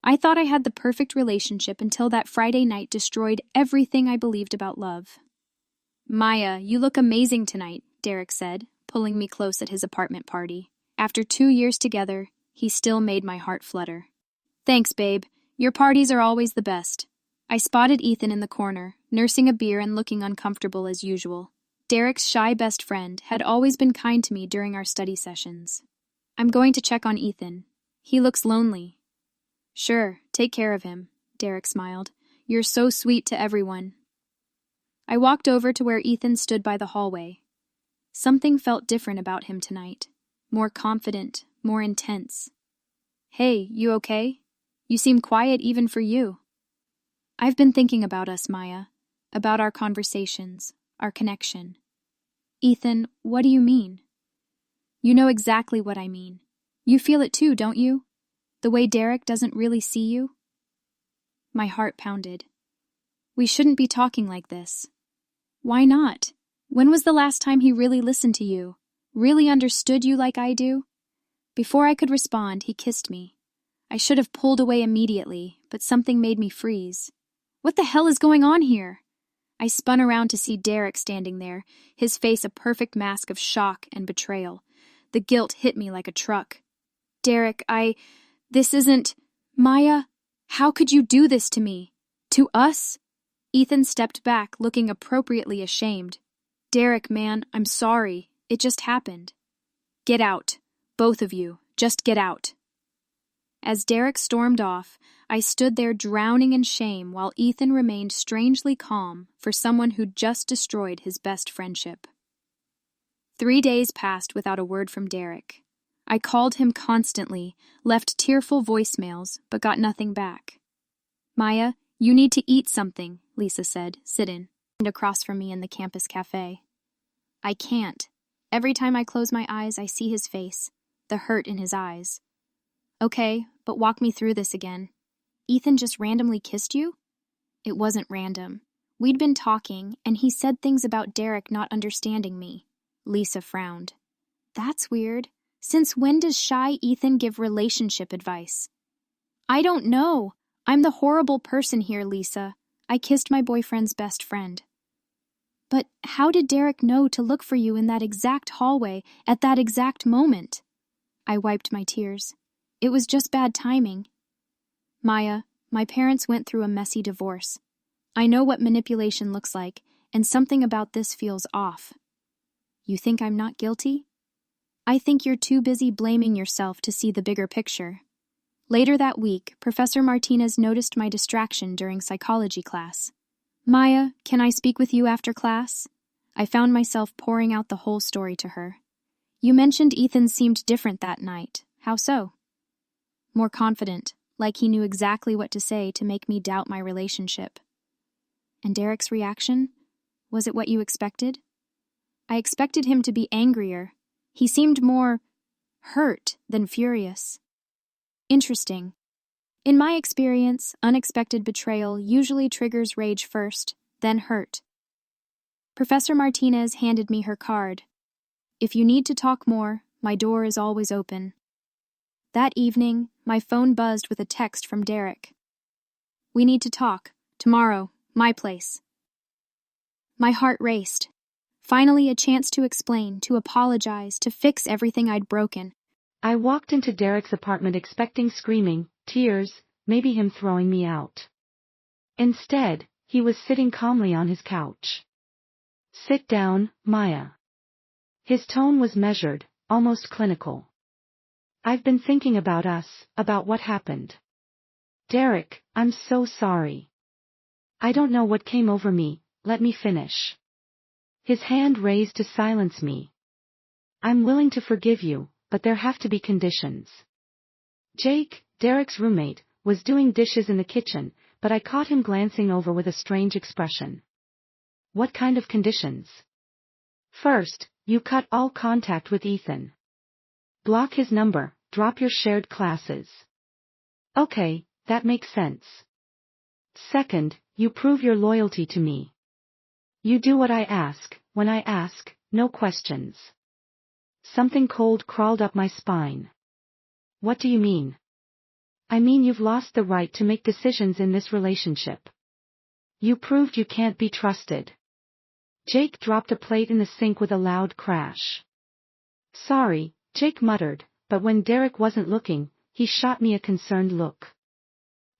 I thought I had the perfect relationship until that Friday night destroyed everything I believed about love. Maya, you look amazing tonight, Derek said, pulling me close at his apartment party. After 2 years together, he still made my heart flutter. Thanks, babe. Your parties are always the best. I spotted Ethan in the corner, nursing a beer and looking uncomfortable as usual. Derek's shy best friend had always been kind to me during our study sessions. I'm going to check on Ethan. He looks lonely. Sure, take care of him, Derek smiled. You're so sweet to everyone. I walked over to where Ethan stood by the hallway. Something felt different about him tonight. More confident, more intense. Hey, you okay? You seem quiet even for you. I've been thinking about us, Maya. About our conversations, our connection. Ethan, what do you mean? You know exactly what I mean. You feel it too, don't you? The way Derek doesn't really see you? My heart pounded. We shouldn't be talking like this. Why not? When was the last time he really listened to you? Really understood you like I do? Before I could respond, he kissed me. I should have pulled away immediately, but something made me freeze. What the hell is going on here? I spun around to see Derek standing there, his face a perfect mask of shock and betrayal. The guilt hit me like a truck. Derek, this isn't... Maya, how could you do this to me? To us? Ethan stepped back, looking appropriately ashamed. Derek, man, I'm sorry. It just happened. Get out. Both of you. Just get out. As Derek stormed off, I stood there drowning in shame while Ethan remained strangely calm for someone who'd just destroyed his best friendship. 3 days passed without a word from Derek. I called him constantly, left tearful voicemails, but got nothing back. Maya, you need to eat something, Lisa said, sitting across from me in the campus cafe. I can't. Every time I close my eyes, I see his face, the hurt in his eyes. Okay, but walk me through this again. Ethan just randomly kissed you? It wasn't random. We'd been talking, and he said things about Derek not understanding me. Lisa frowned. That's weird. Since when does shy Ethan give relationship advice? I don't know. I'm the horrible person here, Lisa. I kissed my boyfriend's best friend. But how did Derek know to look for you in that exact hallway at that exact moment? I wiped my tears. It was just bad timing. Maya, my parents went through a messy divorce. I know what manipulation looks like, and something about this feels off. You think I'm not guilty? I think you're too busy blaming yourself to see the bigger picture. Later that week, Professor Martinez noticed my distraction during psychology class. Maya, can I speak with you after class? I found myself pouring out the whole story to her. You mentioned Ethan seemed different that night. How so? More confident, like he knew exactly what to say to make me doubt my relationship. And Derek's reaction? Was it what you expected? I expected him to be angrier. He seemed more hurt than furious. Interesting. In my experience, unexpected betrayal usually triggers rage first, then hurt. Professor Martinez handed me her card. If you need to talk more, my door is always open. That evening, my phone buzzed with a text from Derek. We need to talk. Tomorrow, my place. My heart raced. Finally, a chance to explain, to apologize, to fix everything I'd broken. I walked into Derek's apartment expecting screaming, tears, maybe him throwing me out. Instead, he was sitting calmly on his couch. Sit down, Maya. His tone was measured, almost clinical. I've been thinking about us, about what happened. Derek, I'm so sorry. I don't know what came over me, let me finish. His hand raised to silence me. I'm willing to forgive you, but there have to be conditions. Jake, Derek's roommate, was doing dishes in the kitchen, but I caught him glancing over with a strange expression. What kind of conditions? First, you cut all contact with Ethan. Block his number, drop your shared classes. Okay, that makes sense. Second, you prove your loyalty to me. You do what I ask, when I ask, no questions. Something cold crawled up my spine. What do you mean? I mean, you've lost the right to make decisions in this relationship. You proved you can't be trusted. Jake dropped a plate in the sink with a loud crash. Sorry, Jake muttered, but when Derek wasn't looking, he shot me a concerned look.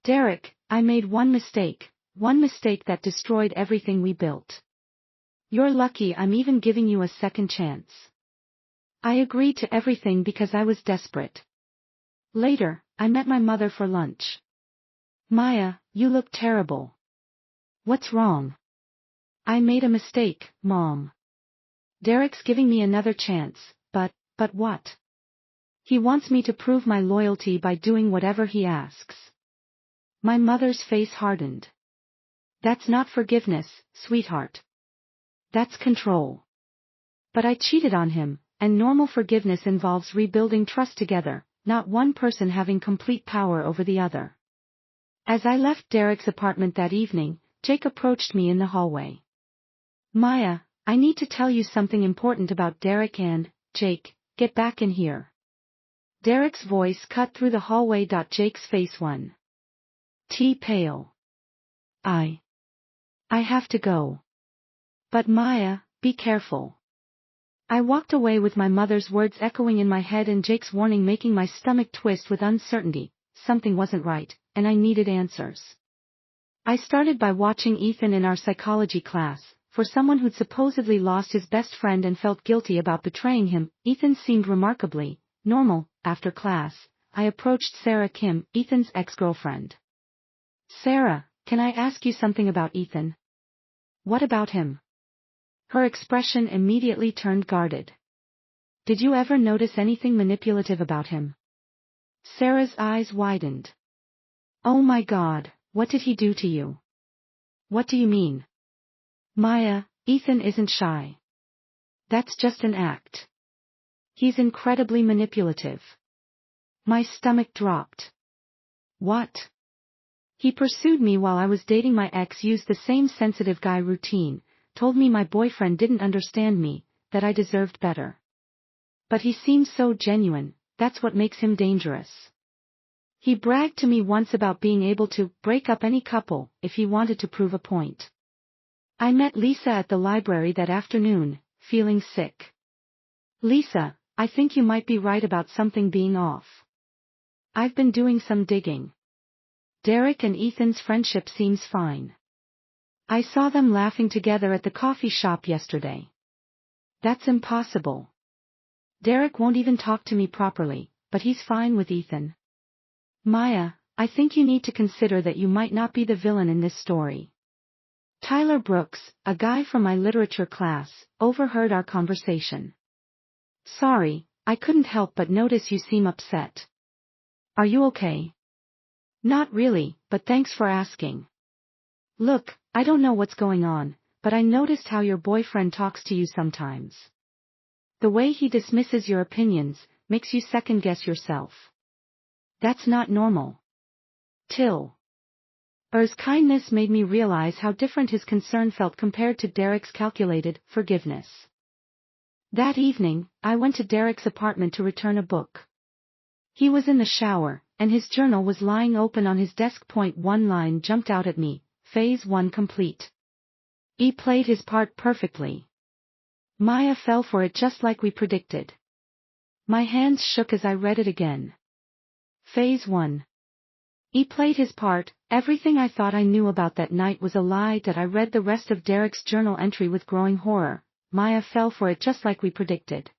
Derek, I made one mistake that destroyed everything we built. You're lucky I'm even giving you a second chance. I agreed to everything because I was desperate. Later, I met my mother for lunch. Maya, you look terrible. What's wrong? I made a mistake, Mom. Derek's giving me another chance, but what? He wants me to prove my loyalty by doing whatever he asks. My mother's face hardened. That's not forgiveness, sweetheart. That's control. But I cheated on him, and normal forgiveness involves rebuilding trust together, not one person having complete power over the other. As I left Derek's apartment that evening, Jake approached me in the hallway. Maya, I need to tell you something important about Derek and, Jake, get back in here. Derek's voice cut through the hallway. Jake's face went pale. I have to go. But Maya, be careful. I walked away with my mother's words echoing in my head and Jake's warning making my stomach twist with uncertainty. Something wasn't right, and I needed answers. I started by watching Ethan in our psychology class. For someone who'd supposedly lost his best friend and felt guilty about betraying him, Ethan seemed remarkably normal. After class, I approached Sarah Kim, Ethan's ex-girlfriend. Sarah, can I ask you something about Ethan? What about him? Her expression immediately turned guarded. Did you ever notice anything manipulative about him? Sarah's eyes widened. Oh my God, what did he do to you? What do you mean? Maya, Ethan isn't shy. That's just an act. He's incredibly manipulative. My stomach dropped. What? He pursued me while I was dating my ex, used the same sensitive guy routine, told me my boyfriend didn't understand me, that I deserved better. But he seemed so genuine, that's what makes him dangerous. He bragged to me once about being able to break up any couple if he wanted to prove a point. I met Lisa at the library that afternoon, feeling sick. Lisa, I think you might be right about something being off. I've been doing some digging. Derek and Ethan's friendship seems fine. I saw them laughing together at the coffee shop yesterday. That's impossible. Derek won't even talk to me properly, but he's fine with Ethan. Maya, I think you need to consider that you might not be the villain in this story. Tyler Brooks, a guy from my literature class, overheard our conversation. Sorry, I couldn't help but notice you seem upset. Are you okay? Not really, but thanks for asking. Look, I don't know what's going on, but I noticed how your boyfriend talks to you sometimes. The way he dismisses your opinions makes you second-guess yourself. That's not normal. Er's kindness made me realize how different his concern felt compared to Derek's calculated forgiveness. That evening, I went to Derek's apartment to return a book. He was in the shower, and his journal was lying open on his desk. One line jumped out at me, Phase 1 complete. He played his part perfectly. Maya fell for it just like we predicted. My hands shook as I read it again. Phase 1. He played his part. Everything I thought I knew about that night was a lie. That I read the rest of Derek's journal entry with growing horror. Maya fell for it just like we predicted.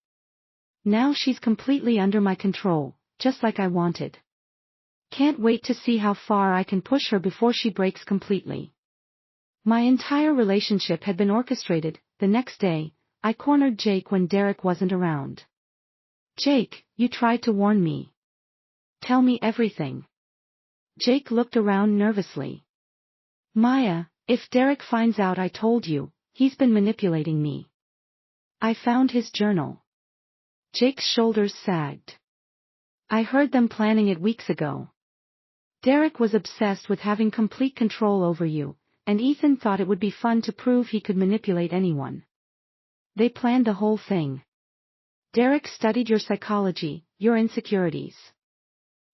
Now she's completely under my control, just like I wanted. Can't wait to see how far I can push her before she breaks completely. My entire relationship had been orchestrated. The next day, I cornered Jake when Derek wasn't around. Jake, you tried to warn me. Tell me everything. Jake looked around nervously. Maya, if Derek finds out I told you, he's been manipulating me. I found his journal. Jake's shoulders sagged. I heard them planning it weeks ago. Derek was obsessed with having complete control over you, and Ethan thought it would be fun to prove he could manipulate anyone. They planned the whole thing. Derek studied your psychology, your insecurities.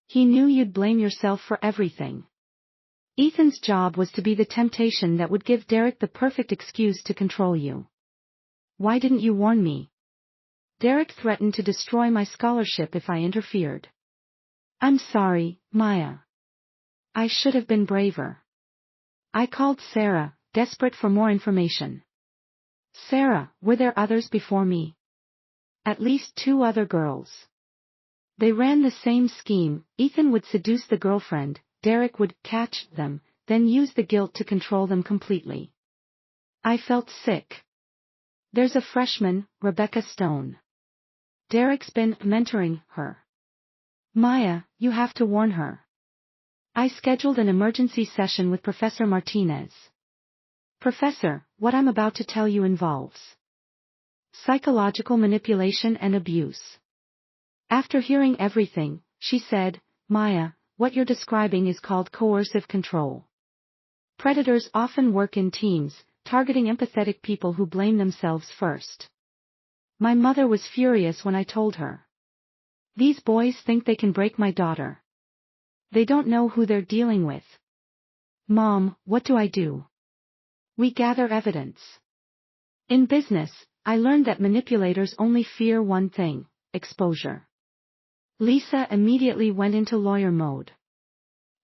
He knew you'd blame yourself for everything. Ethan's job was to be the temptation that would give Derek the perfect excuse to control you. Why didn't you warn me? Derek threatened to destroy my scholarship if I interfered. I'm sorry, Maya. I should have been braver. I called Sarah, desperate for more information. Sarah, were there others before me? At least 2 other girls. They ran the same scheme. Ethan would seduce the girlfriend, Derek would catch them, then use the guilt to control them completely. I felt sick. There's a freshman, Rebecca Stone. Derek's been mentoring her. Maya, you have to warn her. I scheduled an emergency session with Professor Martinez. Professor, what I'm about to tell you involves psychological manipulation and abuse. After hearing everything, she said, Maya, what you're describing is called coercive control. Predators often work in teams, targeting empathetic people who blame themselves first. My mother was furious when I told her. These boys think they can break my daughter. They don't know who they're dealing with. Mom, what do I do? We gather evidence. In business, I learned that manipulators only fear one thing, exposure. Lisa immediately went into lawyer mode.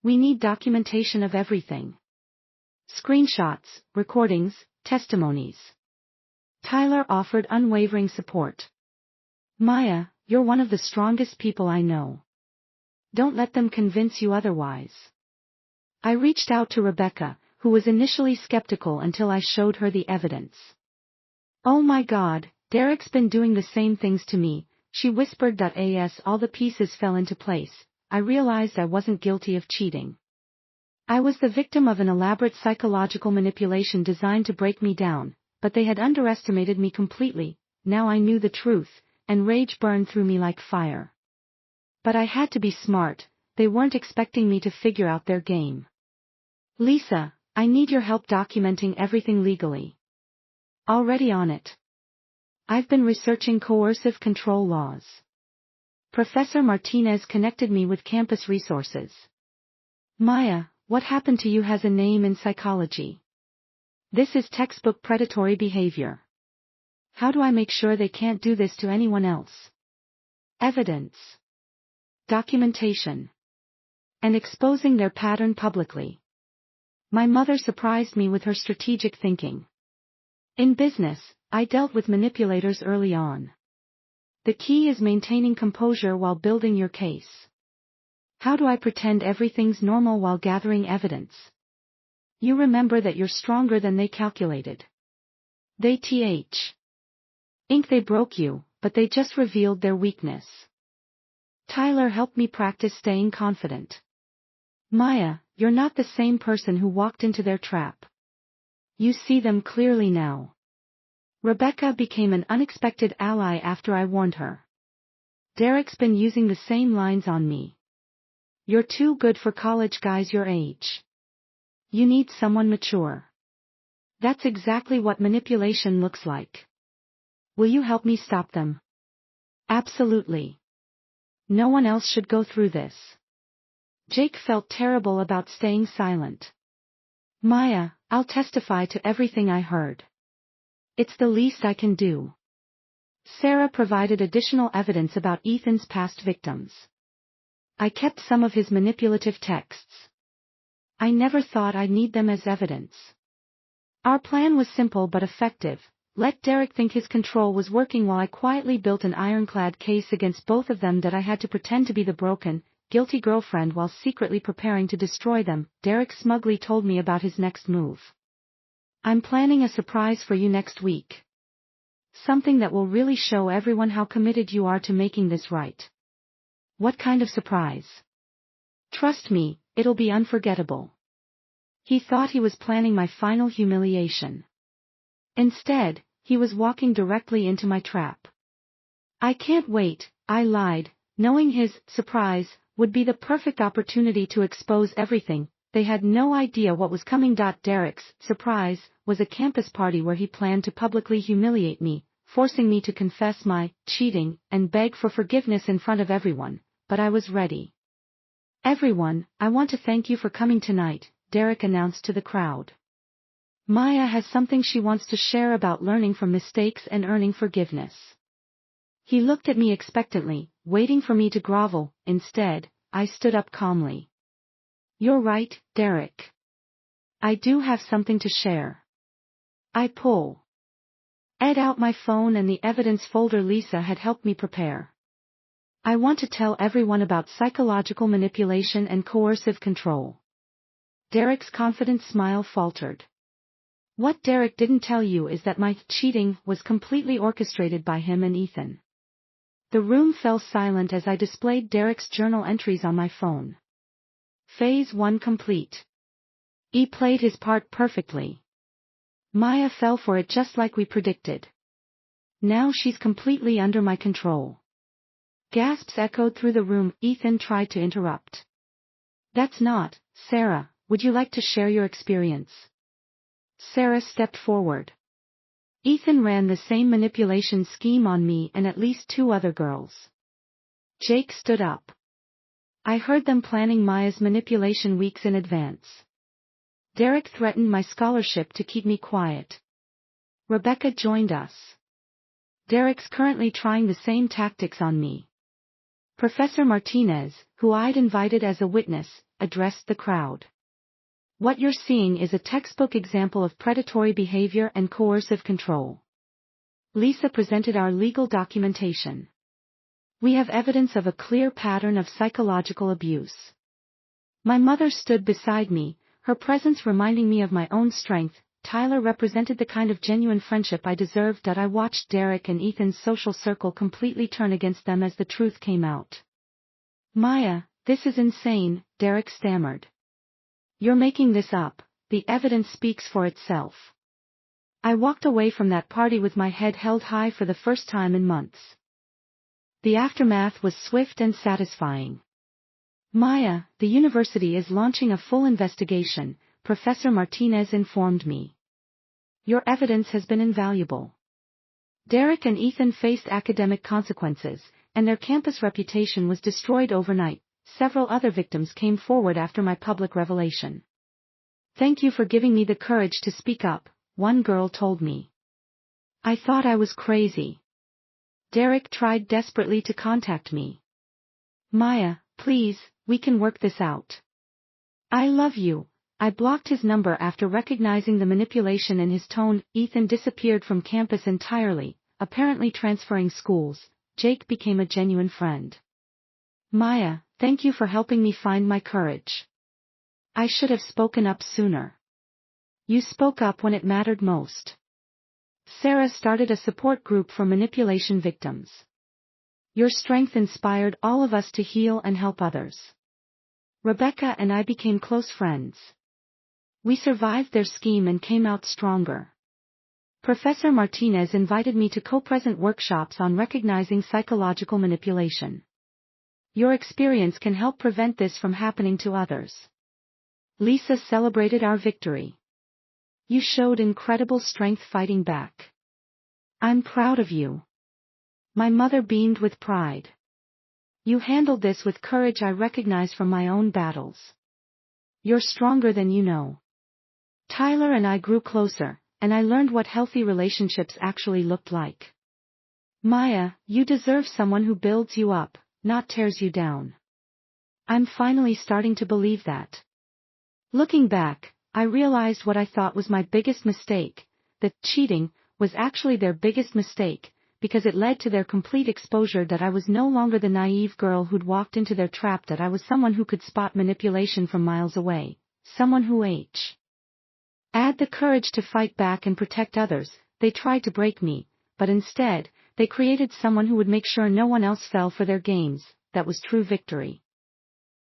We need documentation of everything. Screenshots, recordings, testimonies. Tyler offered unwavering support. Maya, you're one of the strongest people I know. Don't let them convince you otherwise. I reached out to Rebecca, who was initially skeptical until I showed her the evidence. Oh my God, Derek's been doing the same things to me, she whispered. As all the pieces fell into place, I realized I wasn't guilty of cheating. I was the victim of an elaborate psychological manipulation designed to break me down, but they had underestimated me completely. Now I knew the truth, and rage burned through me like fire. But I had to be smart, they weren't expecting me to figure out their game. Lisa, I need your help documenting everything legally. Already on it. I've been researching coercive control laws. Professor Martinez connected me with campus resources. Maya, what happened to you has a name in psychology. This is textbook predatory behavior. How do I make sure they can't do this to anyone else? Evidence. Documentation. And exposing their pattern publicly. My mother surprised me with her strategic thinking. In business, I dealt with manipulators early on. The key is maintaining composure while building your case. How do I pretend everything's normal while gathering evidence? You remember that you're stronger than they calculated. They think they broke you, but they just revealed their weakness. Tyler helped me practice staying confident. Maya, you're not the same person who walked into their trap. You see them clearly now. Rebecca became an unexpected ally after I warned her. Derek's been using the same lines on me. You're too good for college guys your age. You need someone mature. That's exactly what manipulation looks like. Will you help me stop them? Absolutely. No one else should go through this. Jake felt terrible about staying silent. Maya, I'll testify to everything I heard. It's the least I can do. Sarah provided additional evidence about Ethan's past victims. I kept some of his manipulative texts. I never thought I'd need them as evidence. Our plan was simple but effective. Let Derek think his control was working while I quietly built an ironclad case against both of them that I had to pretend to be the broken, guilty girlfriend while secretly preparing to destroy them. Derek smugly told me about his next move. I'm planning a surprise for you next week. Something that will really show everyone how committed you are to making this right. What kind of surprise? Trust me, it'll be unforgettable. He thought he was planning my final humiliation. Instead, he was walking directly into my trap. I can't wait, I lied, knowing his surprise would be the perfect opportunity to expose everything. They had no idea what was coming. Derek's surprise was a campus party where he planned to publicly humiliate me, forcing me to confess my cheating and beg for forgiveness in front of everyone, but I was ready. Everyone, I want to thank you for coming tonight, Derek announced to the crowd. Maya has something she wants to share about learning from mistakes and earning forgiveness. He looked at me expectantly, waiting for me to grovel. Instead, I stood up calmly. You're right, Derek. I do have something to share. I pulled out my phone and the evidence folder Lisa had helped me prepare. I want to tell everyone about psychological manipulation and coercive control. Derek's confident smile faltered. What Derek didn't tell you is that my cheating was completely orchestrated by him and Ethan. The room fell silent as I displayed Derek's journal entries on my phone. Phase 1 complete. He played his part perfectly. Maya fell for it just like we predicted. Now she's completely under my control. Gasps echoed through the room. Ethan tried to interrupt. That's not, Sarah, would you like to share your experience? Sarah stepped forward. Ethan ran the same manipulation scheme on me and at least 2 other girls. Jake stood up. I heard them planning Maya's manipulation weeks in advance. Derek threatened my scholarship to keep me quiet. Rebecca joined us. Derek's currently trying the same tactics on me. Professor Martinez, who I'd invited as a witness, addressed the crowd. What you're seeing is a textbook example of predatory behavior and coercive control. Lisa presented our legal documentation. We have evidence of a clear pattern of psychological abuse. My mother stood beside me, her presence reminding me of my own strength. Tyler represented the kind of genuine friendship I deserved. I watched Derek and Ethan's social circle completely turn against them as the truth came out. Maya, this is insane, Derek stammered. You're making this up, the evidence speaks for itself. I walked away from that party with my head held high for the first time in months. The aftermath was swift and satisfying. Maya, the university is launching a full investigation, Professor Martinez informed me. Your evidence has been invaluable. Derek and Ethan faced academic consequences, and their campus reputation was destroyed overnight. Several other victims came forward after my public revelation. Thank you for giving me the courage to speak up, one girl told me. I thought I was crazy. Derek tried desperately to contact me. Maya, please, we can work this out. I love you. I blocked his number after recognizing the manipulation in his tone. Ethan disappeared from campus entirely, apparently transferring schools. Jake became a genuine friend. Maya, thank you for helping me find my courage. I should have spoken up sooner. You spoke up when it mattered most. Sarah started a support group for manipulation victims. Your strength inspired all of us to heal and help others. Rebecca and I became close friends. We survived their scheme and came out stronger. Professor Martinez invited me to co-present workshops on recognizing psychological manipulation. Your experience can help prevent this from happening to others. Lisa celebrated our victory. You showed incredible strength fighting back. I'm proud of you. My mother beamed with pride. You handled this with courage I recognize from my own battles. You're stronger than you know. Tyler and I grew closer, and I learned what healthy relationships actually looked like. Maya, you deserve someone who builds you up, not tears you down. I'm finally starting to believe that. Looking back, I realized what I thought was my biggest mistake, that cheating was actually their biggest mistake, because it led to their complete exposure that I was no longer the naive girl who'd walked into their trap, that I was someone who could spot manipulation from miles away, someone who had the courage to fight back and protect others. They tried to break me, but instead, they created someone who would make sure no one else fell for their games. That was true victory.